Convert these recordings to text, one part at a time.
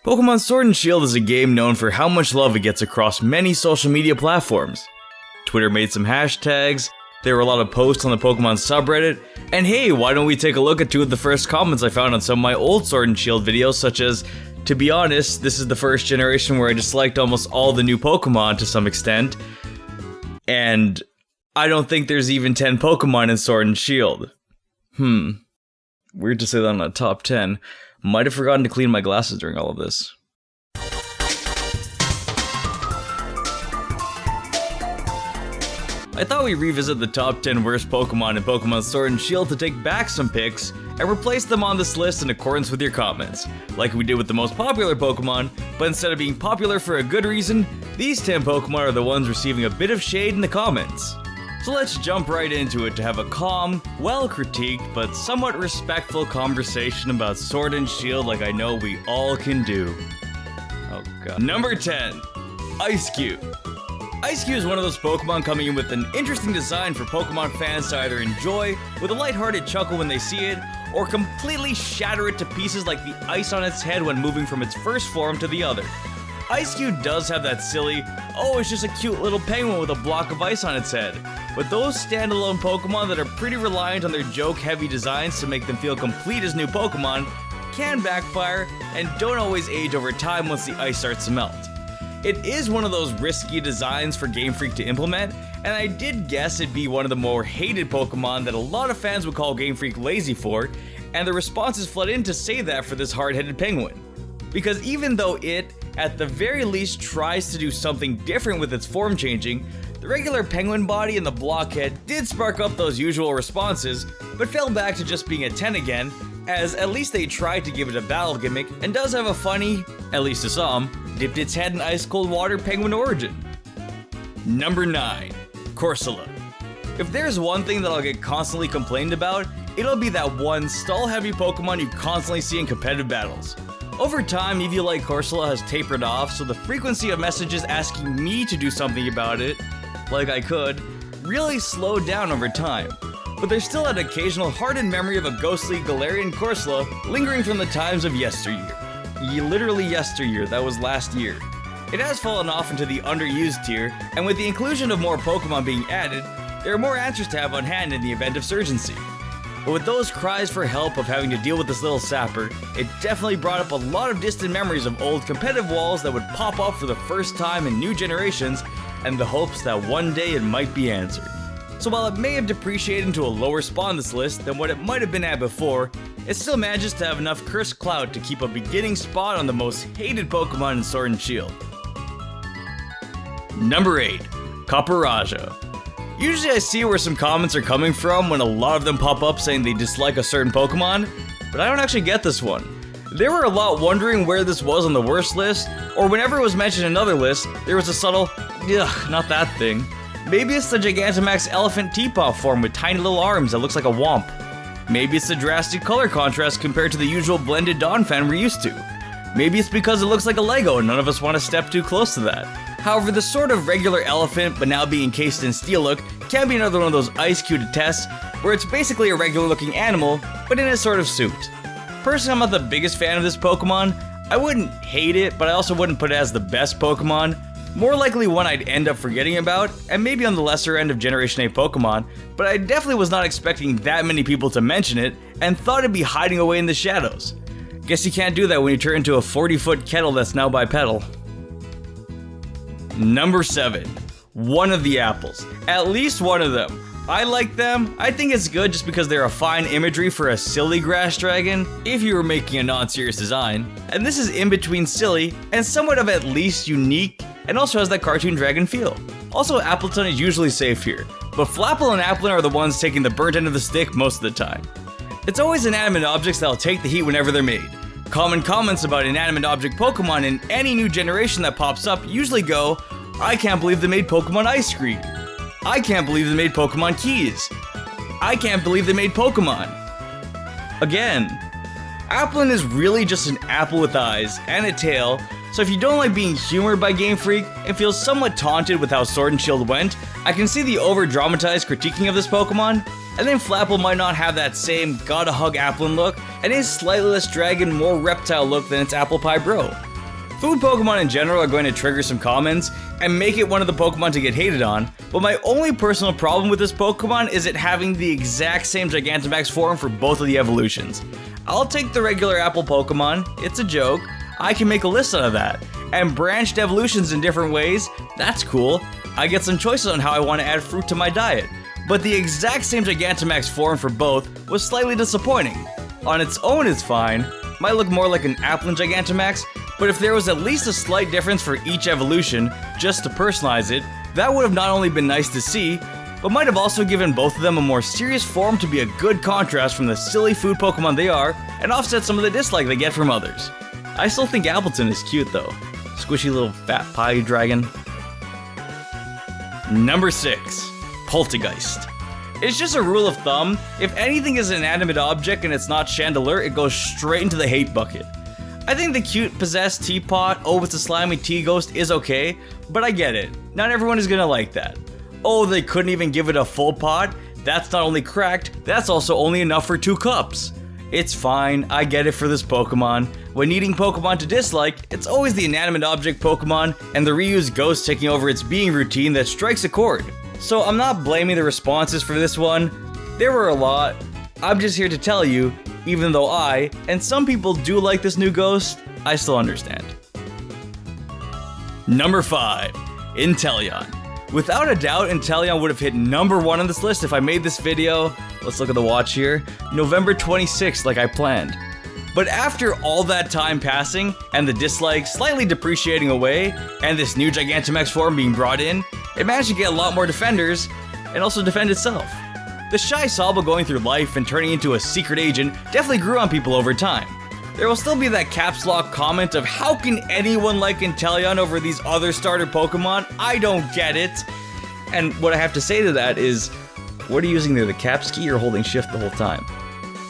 Pokemon Sword and Shield is a game known for how much love it gets across many social media platforms. Twitter made some hashtags, there were a lot of posts on the Pokemon subreddit, and hey, why don't we take a look at two of the first comments I found on some of my old Sword and Shield videos, such as, to be honest, this is the first generation where I disliked almost all the new Pokemon to some extent, and I don't think there's even 10 Pokemon in Sword and Shield. Weird to say that on a top 10. Might have forgotten to clean my glasses during all of this. I thought we'd revisit the top 10 worst Pokemon in Pokemon Sword and Shield to take back some picks and replace them on this list in accordance with your comments, like we did with the most popular Pokemon, but instead of being popular for a good reason, these 10 Pokemon are the ones receiving a bit of shade in the comments. So let's jump right into it to have a calm, well-critiqued, but somewhat respectful conversation about Sword and Shield like I know we all can do. Oh god. Number 10. Ice-Cube. Ice-Cube is one of those Pokemon coming in with an interesting design for Pokemon fans to either enjoy with a lighthearted chuckle when they see it, or completely shatter it to pieces like the ice on its head when moving from its first form to the other. Ice-Cube does have that silly, oh it's just a cute little penguin with a block of ice on its head, but those standalone Pokemon that are pretty reliant on their joke-heavy designs to make them feel complete as new Pokemon can backfire and don't always age over time once the ice starts to melt. It is one of those risky designs for Game Freak to implement, and I did guess it'd be one of the more hated Pokemon that a lot of fans would call Game Freak lazy for, and the responses flood in to say that for this hard-headed penguin. Because even though it, at the very least, tries to do something different with its form changing, the regular penguin body and the blockhead did spark up those usual responses, but fell back to just being a 10 again, as at least they tried to give it a battle gimmick, and does have a funny, at least to some, dipped its head in ice-cold water penguin origin. Number 9. Corsola. If there's one thing that I'll get constantly complained about, it'll be that one stall-heavy Pokemon you constantly see in competitive battles. Over time, Eevee like Corsola has tapered off, so the frequency of messages asking me to do something about it, like I could, really slowed down over time. But there's still that occasional hardened memory of a ghostly Galarian Corsola lingering from the times of yesteryear. Literally yesteryear, that was last year. It has fallen off into the underused tier, and with the inclusion of more Pokemon being added, there are more answers to have on hand in the event of surgency. But with those cries for help of having to deal with this little sapper, it definitely brought up a lot of distant memories of old competitive walls that would pop up for the first time in new generations, and the hopes that one day it might be answered. So while it may have depreciated into a lower spot on this list than what it might have been at before, it still manages to have enough cursed clout to keep a beginning spot on the most hated Pokemon in Sword and Shield. Number 8. Copperajah. Usually I see where some comments are coming from when a lot of them pop up saying they dislike a certain Pokemon, but I don't actually get this one. There were a lot wondering where this was on the worst list, or whenever it was mentioned in another list, there was a subtle, ugh, not that thing. Maybe it's the Gigantamax elephant teapot form with tiny little arms that looks like a womp. Maybe it's the drastic color contrast compared to the usual blended Donphan we're used to. Maybe it's because it looks like a Lego and none of us want to step too close to that. However, the sort of regular elephant but now being encased in steel look can be another one of those Ice-Cube tests where it's basically a regular looking animal but in a sort of suit. Personally, I'm not the biggest fan of this Pokemon. I wouldn't hate it, but I also wouldn't put it as the best Pokemon. More likely one I'd end up forgetting about, and maybe on the lesser end of Generation 8 Pokemon, but I definitely was not expecting that many people to mention it, and thought it'd be hiding away in the shadows. Guess you can't do that when you turn into a 40-foot kettle that's now bipedal. Number 7. One of the apples. At least one of them. I like them. I think it's good just because they're a fine imagery for a silly grass dragon, if you were making a non-serious design. And this is in between silly and somewhat of at least unique, and also has that cartoon dragon feel. Also, Appleton is usually safe here, but Flapple and Appleton are the ones taking the burnt end of the stick most of the time. It's always inanimate objects that'll take the heat whenever they're made. Common comments about inanimate object Pokemon in any new generation that pops up usually go, I can't believe they made Pokemon ice cream. I can't believe they made Pokemon keys. I can't believe they made Pokemon. Again, Appleton is really just an apple with eyes and a tail, so if you don't like being humored by Game Freak and feel somewhat taunted with how Sword and Shield went, I can see the over-dramatized critiquing of this Pokemon, and then Flapple might not have that same gotta hug Appleton look, and his slightly less dragon, more reptile look than its apple pie bro. Food Pokemon in general are going to trigger some comments and make it one of the Pokemon to get hated on, but my only personal problem with this Pokemon is it having the exact same Gigantamax form for both of the evolutions. I'll take the regular Apple Pokemon, it's a joke, I can make a list out of that. And branched evolutions in different ways, that's cool. I get some choices on how I want to add fruit to my diet. But the exact same Gigantamax form for both was slightly disappointing. On its own it's fine, might look more like an Appleton Gigantamax, but if there was at least a slight difference for each evolution, just to personalize it, that would have not only been nice to see, but might have also given both of them a more serious form to be a good contrast from the silly food Pokemon they are, and offset some of the dislike they get from others. I still think Appleton is cute though. Squishy little fat pie dragon. Number 6. Poltergeist. It's just a rule of thumb, if anything is an inanimate object and it's not Chandelure, it goes straight into the hate bucket. I think the cute possessed teapot, oh it's a slimy tea ghost is okay, but I get it. Not everyone is gonna like that. Oh, they couldn't even give it a full pot? That's not only cracked, that's also only enough for 2 cups. It's fine, I get it for this Pokemon. When needing Pokemon to dislike, it's always the inanimate object Pokemon and the reused ghost taking over its being routine that strikes a chord. So I'm not blaming the responses for this one. There were a lot. I'm just here to tell you, even though I, and some people do like this new ghost, I still understand. Number 5. Antalya. Without a doubt, Antalya would have hit number 1 on this list if I made this video, let's look at the watch here, November 26th like I planned. But after all that time passing, and the dislike slightly depreciating away, and this new Gigantamax form being brought in, it managed to get a lot more defenders, and also defend itself. The shy Saba going through life and turning into a secret agent definitely grew on people over time. There will still be that caps lock comment of how can anyone like Antalya over these other starter Pokemon? I don't get it. And what I have to say to that is, what are you using there, the caps key or holding shift the whole time?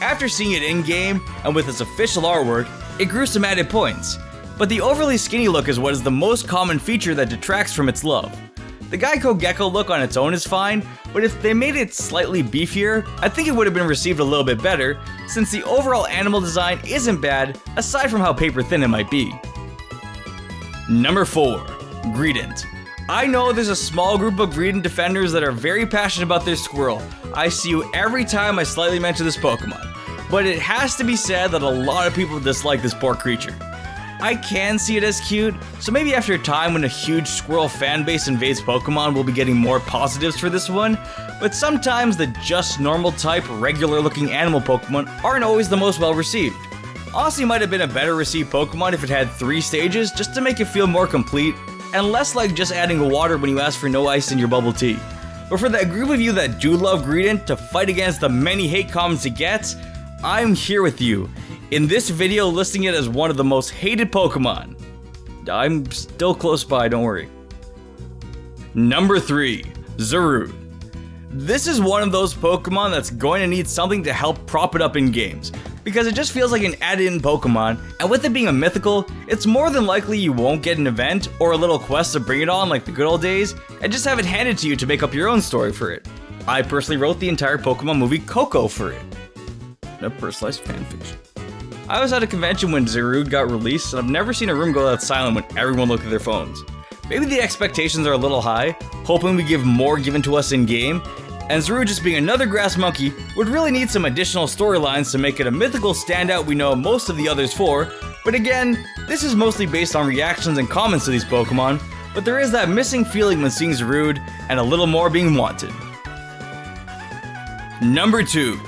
After seeing it in-game, and with its official artwork, it grew some added points. But the overly skinny look is what is the most common feature that detracts from its love. The Geico Gecko look on its own is fine, but if they made it slightly beefier, I think it would have been received a little bit better, since the overall animal design isn't bad, aside from how paper thin it might be. Number 4. Greetin. I know there's a small group of Greetin defenders that are very passionate about their squirrel. I see you every time I slightly mention this Pokemon. But it has to be said that a lot of people dislike this poor creature. I can see it as cute, so maybe after a time when a huge squirrel fanbase invades Pokemon, we'll be getting more positives for this one, but sometimes the just normal type, regular looking animal Pokemon aren't always the most well received. Honestly, might have been a better received Pokemon if it had 3 stages just to make it feel more complete, and less like just adding water when you ask for no ice in your bubble tea. But for that group of you that do love Greetin to fight against the many hate comments it gets, I'm here with you. In this video, listing it as one of the most hated Pokemon. I'm still close by, don't worry. Number 3. Zuri. This is one of those Pokemon that's going to need something to help prop it up in games, because it just feels like an added-in Pokemon, and with it being a mythical, it's more than likely you won't get an event or a little quest to bring it on like the good old days, and just have it handed to you to make up your own story for it. I personally wrote the entire Pokemon movie Coco for it. A personalized fanfiction. I was at a convention when Zuri got released, and I've never seen a room go that silent when everyone looked at their phones. Maybe the expectations are a little high, hoping we give more given to us in-game, and Zuri just being another grass monkey would really need some additional storylines to make it a mythical standout we know most of the others for, but again, this is mostly based on reactions and comments to these Pokemon, but there is that missing feeling when seeing Zuri, and a little more being wanted. Number 2.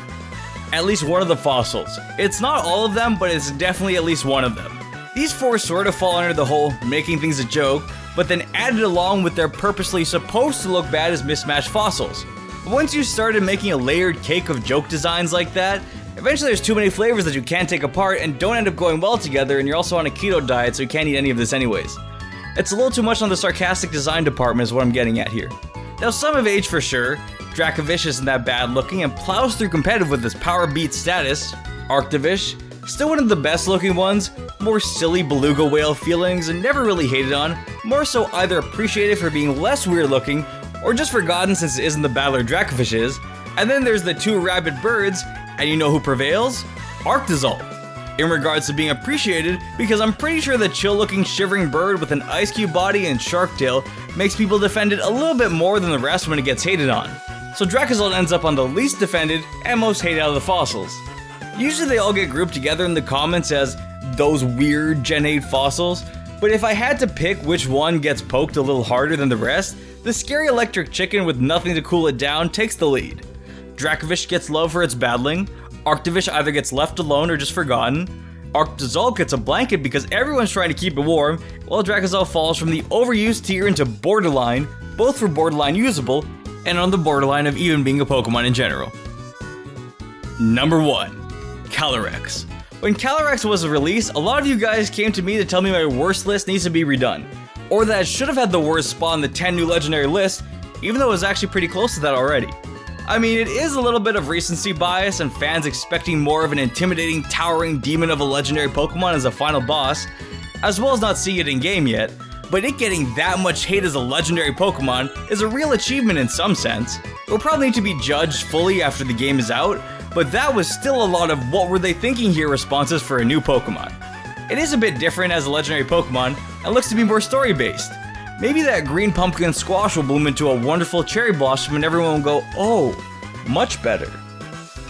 At least one of the fossils. It's not all of them, but it's definitely at least one of them. These 4 sort of fall under the whole making things a joke, but then added along with their purposely supposed to look bad as mismatched fossils. Once you started making a layered cake of joke designs like that, eventually there's too many flavors that you can't take apart and don't end up going well together, and you're also on a keto diet so you can't eat any of this anyways. It's a little too much on the sarcastic design department is what I'm getting at here. Now some have aged for sure. Dracovish isn't that bad looking and plows through competitive with his power beat status. Arctovish, still one of the best looking ones, more silly beluga whale feelings and never really hated on, more so either appreciated for being less weird looking or just forgotten since it isn't the battler Dracovish is. And then there's the 2 rabid birds, and you know who prevails? Arctozolt. in regards to being appreciated, because I'm pretty sure the chill-looking shivering bird with an ice cube body and shark tail makes people defend it a little bit more than the rest when it gets hated on. So Dracozolt ends up on the least defended and most hated out of the fossils. Usually they all get grouped together in the comments as those weird Gen 8 fossils, but if I had to pick which one gets poked a little harder than the rest, the scary electric chicken with nothing to cool it down takes the lead. Dracovish gets love for its battling, Arctovish either gets left alone or just forgotten, Arctozolt gets a blanket because everyone's trying to keep it warm, while Dracozolt falls from the overused tier into borderline, both for borderline usable, and on the borderline of even being a Pokemon in general. Number 1. Calyrex. When Calyrex was released, a lot of you guys came to me to tell me my worst list needs to be redone, or that I should have had the worst spot on the 10 new legendary list, even though it was actually pretty close to that already. I mean, it is a little bit of recency bias and fans expecting more of an intimidating, towering demon of a legendary Pokemon as a final boss, as well as not seeing it in game yet, but it getting that much hate as a legendary Pokemon is a real achievement in some sense. It will probably need to be judged fully after the game is out, but that was still a lot of what were they thinking here responses for a new Pokemon. It is a bit different as a legendary Pokemon and looks to be more story based. Maybe that green pumpkin squash will bloom into a wonderful cherry blossom and everyone will go, oh, much better.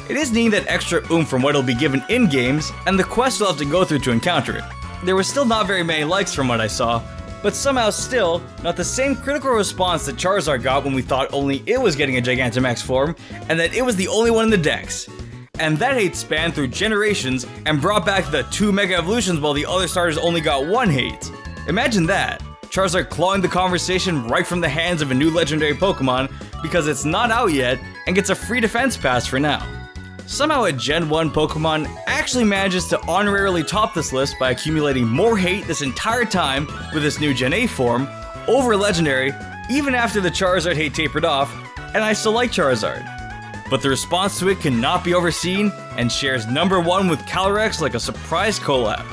It is needing that extra oomph from what will be given in games, and the quest you'll have to go through to encounter it. There was still not very many likes from what I saw, but somehow still, not the same critical response that Charizard got when we thought only it was getting a Gigantamax form, and that it was the only one in the dex. And that hate spanned through generations and brought back the 2 Mega Evolutions while the other starters only got 1 hate. Imagine that. Charizard clawing the conversation right from the hands of a new legendary Pokemon because it's not out yet and gets a free defense pass for now. Somehow a Gen 1 Pokemon actually manages to honorarily top this list by accumulating more hate this entire time with its new Gen 8 form over legendary, even after the Charizard hate tapered off, and I still like Charizard. But the response to it cannot be overseen and shares number 1 with Calyrex like a surprise collab.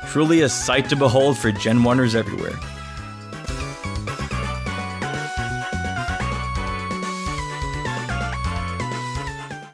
Truly a sight to behold for Gen 1ers everywhere.